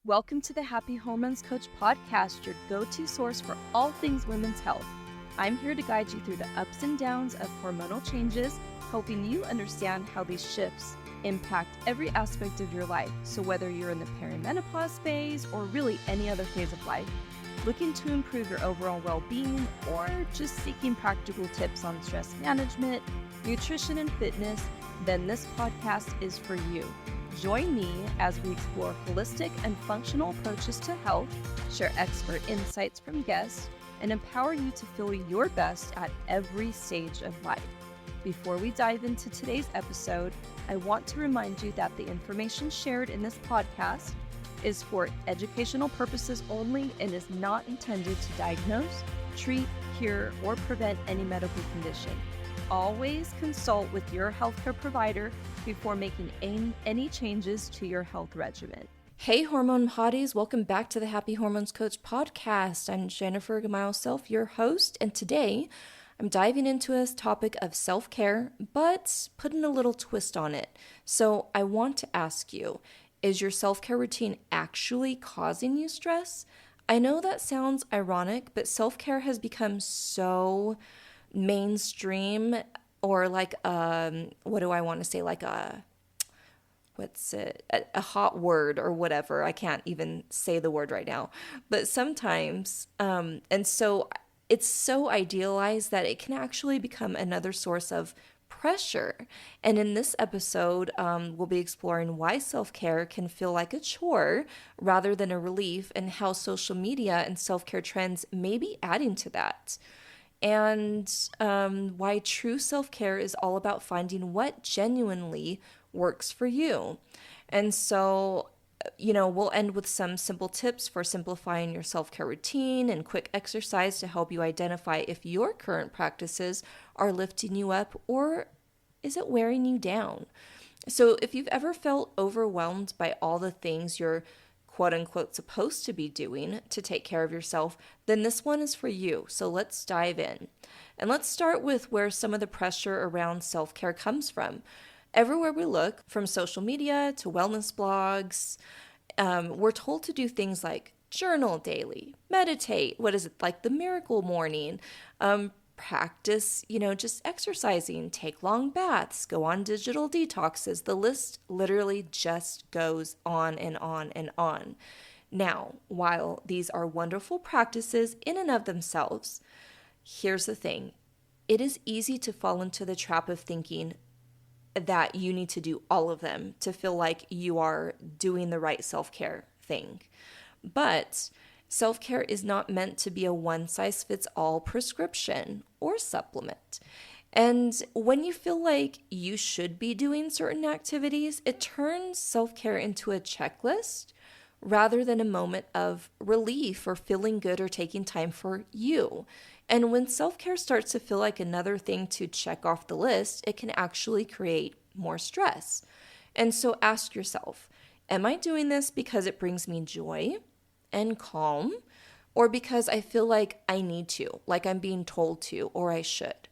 Welcome to the Happy Hormones Coach podcast, your go-to source for all things women's health. I'm here to guide you through the ups and downs of hormonal changes, helping you understand how these shifts impact every aspect of your life. So whether you're in the perimenopause phase or really any other phase of life, looking to improve your overall well-being, or just seeking practical tips on stress management, nutrition, and fitness, then this podcast is for you. Join me as we explore holistic and functional approaches to health, share expert insights from guests, and empower you to feel your best at every stage of life. Before we dive into today's episode, I want to remind you that the information shared in this podcast is for educational purposes only and is not intended to diagnose, treat, cure, or prevent any medical condition. Always consult with your healthcare provider before making any changes to your health regimen. Hey hormone hotties, welcome back to the Happy Hormones Coach podcast. I'm Jennifer Gamiles, your host, and today I'm diving into a topic of self-care, but putting a little twist on it. So I want to ask you, is your self-care routine actually causing you stress? I know that sounds ironic, but self-care has become so mainstream, or like what do I want to say, like a hot word or whatever. I can't even say the word right now, but sometimes and so it's so idealized that it can actually become another source of pressure. And in this episode, we'll be exploring why self-care can feel like a chore rather than a relief, and how social media and self-care trends may be adding to that. And why true self-care is all about finding what genuinely works for you. And so, we'll end with some simple tips for simplifying your self-care routine and quick exercise to help you identify if your current practices are lifting you up or is it wearing you down. So if you've ever felt overwhelmed by all the things you're quote unquote supposed to be doing to take care of yourself, then this one is for you. So let's dive in. And let's start with where some of the pressure around self-care comes from. Everywhere we look, from social media to wellness blogs, we're told to do things like journal daily, meditate, like the miracle morning, practice, just exercising, take long baths, go on digital detoxes. The list literally just goes on and on and on. Now, while these are wonderful practices in and of themselves, here's the thing. It is easy to fall into the trap of thinking that you need to do all of them to feel like you are doing the right self-care thing. But self-care is not meant to be a one-size-fits-all prescription or supplement. And when you feel like you should be doing certain activities, it turns self-care into a checklist rather than a moment of relief or feeling good or taking time for you. And when self-care starts to feel like another thing to check off the list, it can actually create more stress. And so ask yourself, am I doing this because it brings me joy and calm, or because I feel like I need to, like I'm being told to, or I should?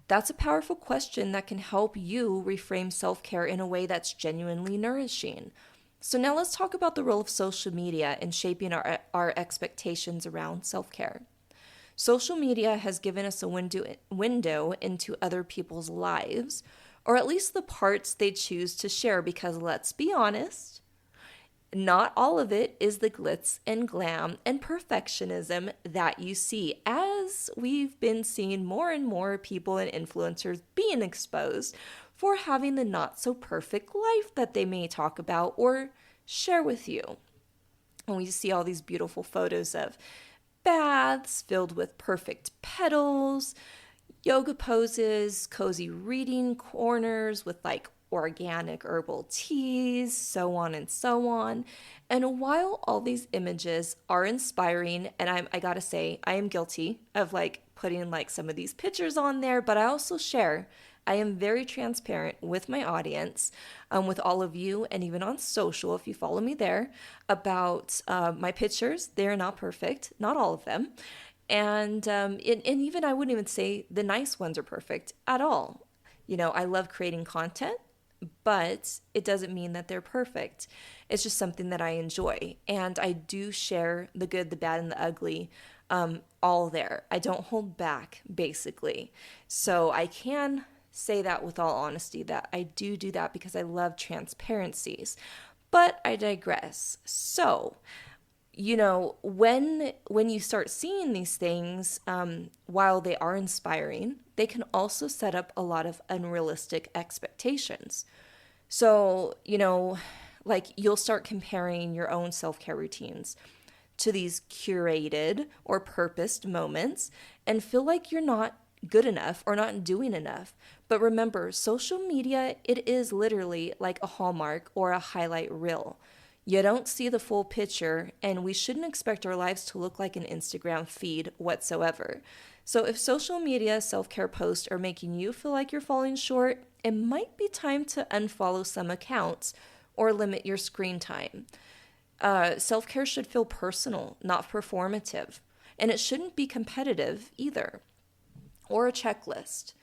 That's a powerful question that can help you reframe self-care in a way that's genuinely nourishing. So now let's talk about the role of social media in shaping our expectations around self-care. Social media has given us a window into other people's lives, or at least the parts they choose to share, because let's be honest, not all of it is the glitz and glam and perfectionism that you see, as we've been seeing more and more people and influencers being exposed for having the not so perfect life that they may talk about or share with you. And we see all these beautiful photos of baths filled with perfect petals, yoga poses, cozy reading corners with like organic herbal teas, so on and so on. And while all these images are inspiring, and I gotta say, I am guilty of like putting like some of these pictures on there, but I also share. I am very transparent with my audience, with all of you, and even on social, if you follow me there, about my pictures. They're not perfect, not all of them. And even I wouldn't even say the nice ones are perfect at all. I love creating content. but it doesn't mean that they're perfect. It's just something that I enjoy. And I do share the good, the bad, and the ugly all there. I don't hold back, basically. So I can say that with all honesty, that I do that because I love transparencies. But I digress. So, when you start seeing these things, while they are inspiring, they can also set up a lot of unrealistic expectations. So, like you'll start comparing your own self-care routines to these curated or purposed moments and feel like you're not good enough or not doing enough. But remember, social media, it is literally like a Hallmark or a highlight reel. You don't see the full picture, and we shouldn't expect our lives to look like an Instagram feed whatsoever. So if social media self-care posts are making you feel like you're falling short, it might be time to unfollow some accounts or limit your screen time. Self-care should feel personal, not performative, and it shouldn't be competitive either, or a checklist.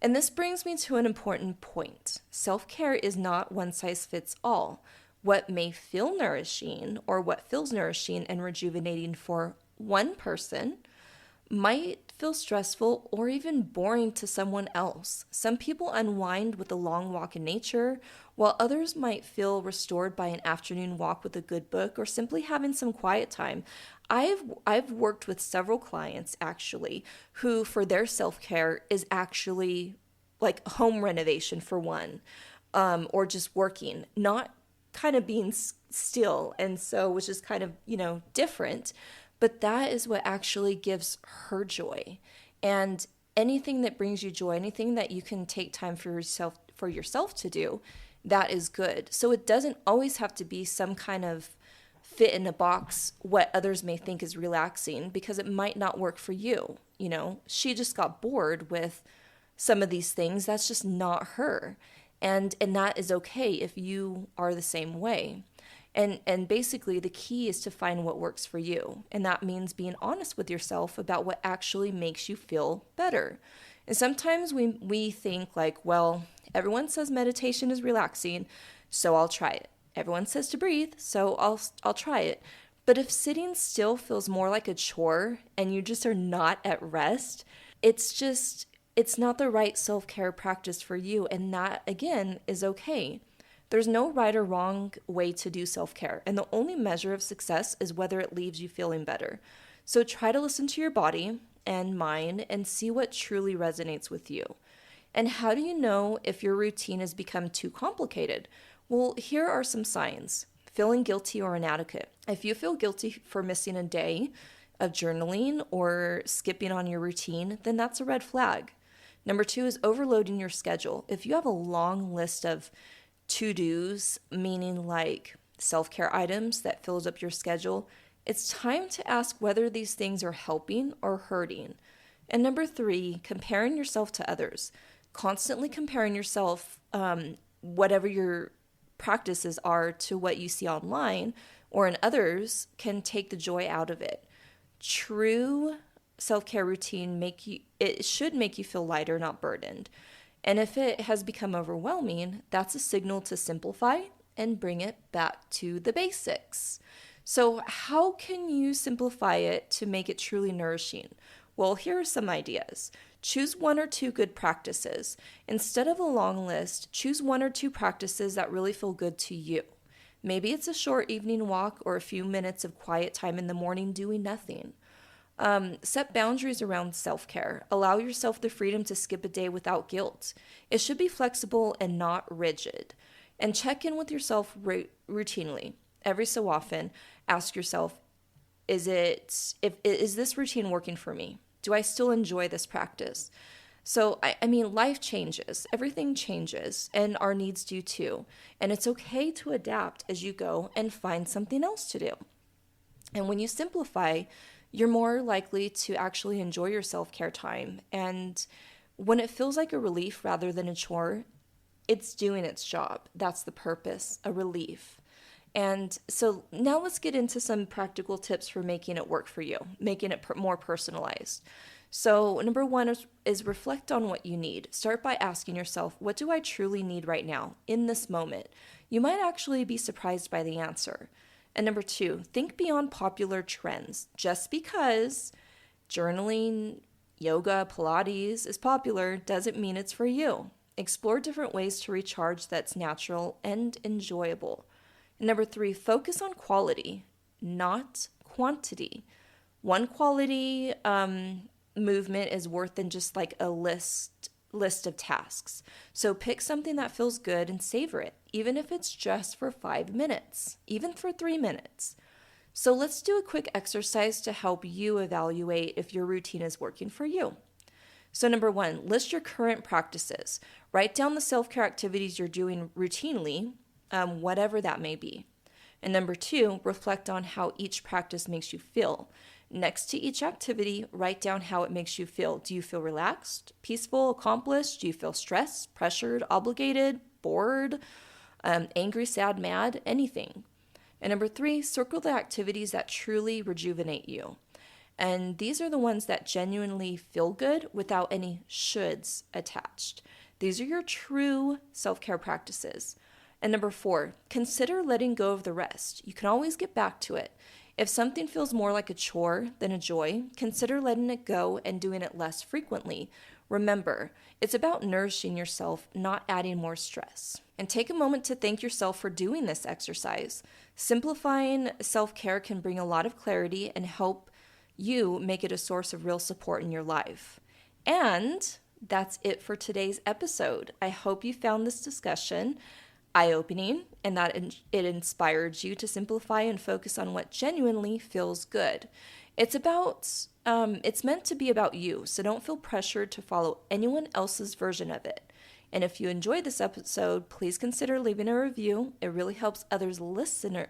And this brings me to an important point. Self-care is not one size fits all. What may feel nourishing or what feels nourishing and rejuvenating for one person might feel stressful or even boring to someone else. Some people unwind with a long walk in nature, while others might feel restored by an afternoon walk with a good book or simply having some quiet time. I've worked with several clients actually who for their self-care is actually like home renovation for one, or just working, not kind of being still, and so which is kind of different, but that is what actually gives her joy. And anything that brings you joy, anything that you can take time for yourself to do, that is good. So it doesn't always have to be some kind of fit in a box what others may think is relaxing, because it might not work for you. She just got bored with some of these things. That's just not her. And that is okay if you are the same way. And basically the key is to find what works for you. And that means being honest with yourself about what actually makes you feel better. And sometimes we think like, well, everyone says meditation is relaxing, so I'll try it. Everyone says to breathe, so I'll try it. But if sitting still feels more like a chore and you just are not at rest, it's not the right self-care practice for you, and that, again, is okay. There's no right or wrong way to do self-care, and the only measure of success is whether it leaves you feeling better. So try to listen to your body and mind and see what truly resonates with you. And how do you know if your routine has become too complicated? Well, here are some signs. Feeling guilty or inadequate. If you feel guilty for missing a day of journaling or skipping on your routine, then that's a red flag. Number 2 is overloading your schedule. If you have a long list of to-dos, meaning like self-care items that fills up your schedule, it's time to ask whether these things are helping or hurting. And number 3, comparing yourself to others. Constantly comparing yourself, whatever your practices are, to what you see online or in others can take the joy out of it. True self-care routine should make you feel lighter, not burdened. And if it has become overwhelming, that's a signal to simplify and bring it back to the basics. So how can you simplify it to make it truly nourishing? Well, here are some ideas. Choose 1 or 2 good practices. Instead of a long list, choose 1 or 2 practices that really feel good to you. Maybe it's a short evening walk or a few minutes of quiet time in the morning doing nothing. Set boundaries around self-care. Allow yourself the freedom to skip a day without guilt. It should be flexible and not rigid. And check in with yourself routinely. Every so often, ask yourself, is this routine working for me? Do I still enjoy this practice? So, I mean, life changes. Everything changes, and our needs do too. And it's okay to adapt as you go and find something else to do. And when you simplify, you're more likely to actually enjoy your self-care time. And when it feels like a relief rather than a chore, it's doing its job. That's the purpose, a relief. And so now let's get into some practical tips for making it work for you, making it more personalized. So number one is reflect on what you need. Start by asking yourself, what do I truly need right now in this moment? You might actually be surprised by the answer. And number two, think beyond popular trends. Just because journaling, yoga, Pilates is popular doesn't mean it's for you. Explore different ways to recharge that's natural and enjoyable. And number three, focus on quality, not quantity. One quality movement is worth than just like a list of tasks. So pick something that feels good and savor it, even if it's just for 5 minutes, even for 3 minutes. So let's do a quick exercise to help you evaluate if your routine is working for you. So number one, list your current practices. Write down the self-care activities you're doing routinely, whatever that may be. And number two, reflect on how each practice makes you feel. Next to each activity, write down how it makes you feel. Do you feel relaxed, peaceful, accomplished? Do you feel stressed, pressured, obligated, bored, angry, sad, mad, anything? And number three, circle the activities that truly rejuvenate you. And these are the ones that genuinely feel good without any shoulds attached. These are your true self-care practices. And number four, consider letting go of the rest. You can always get back to it. If something feels more like a chore than a joy, consider letting it go and doing it less frequently. Remember, it's about nourishing yourself, not adding more stress. And take a moment to thank yourself for doing this exercise. Simplifying self-care can bring a lot of clarity and help you make it a source of real support in your life. And that's it for today's episode. I hope you found this discussion eye-opening and that it inspired you to simplify and focus on what genuinely feels good. It's meant to be about you, so don't feel pressured to follow anyone else's version of it. And if you enjoyed this episode, please consider leaving a review. It really helps other listeners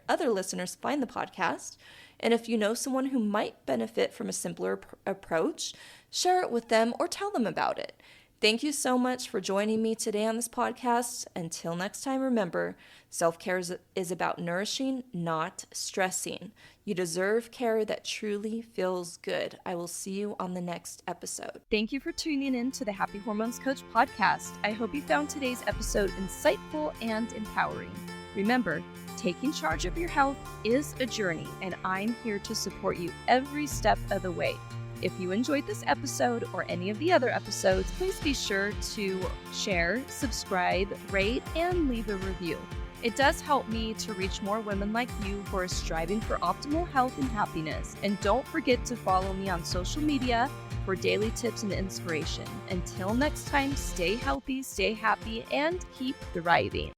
find the podcast. And if you know someone who might benefit from a simpler approach, share it with them or tell them about it. Thank you so much for joining me today on this podcast. Until next time, remember, self-care is about nourishing, not stressing. You deserve care that truly feels good. I will see you on the next episode. Thank you for tuning in to the Happy Hormones Coach podcast. I hope you found today's episode insightful and empowering. Remember, taking charge of your health is a journey, and I'm here to support you every step of the way. If you enjoyed this episode or any of the other episodes, please be sure to share, subscribe, rate, and leave a review. It does help me to reach more women like you who are striving for optimal health and happiness. And don't forget to follow me on social media for daily tips and inspiration. Until next time, stay healthy, stay happy, and keep thriving.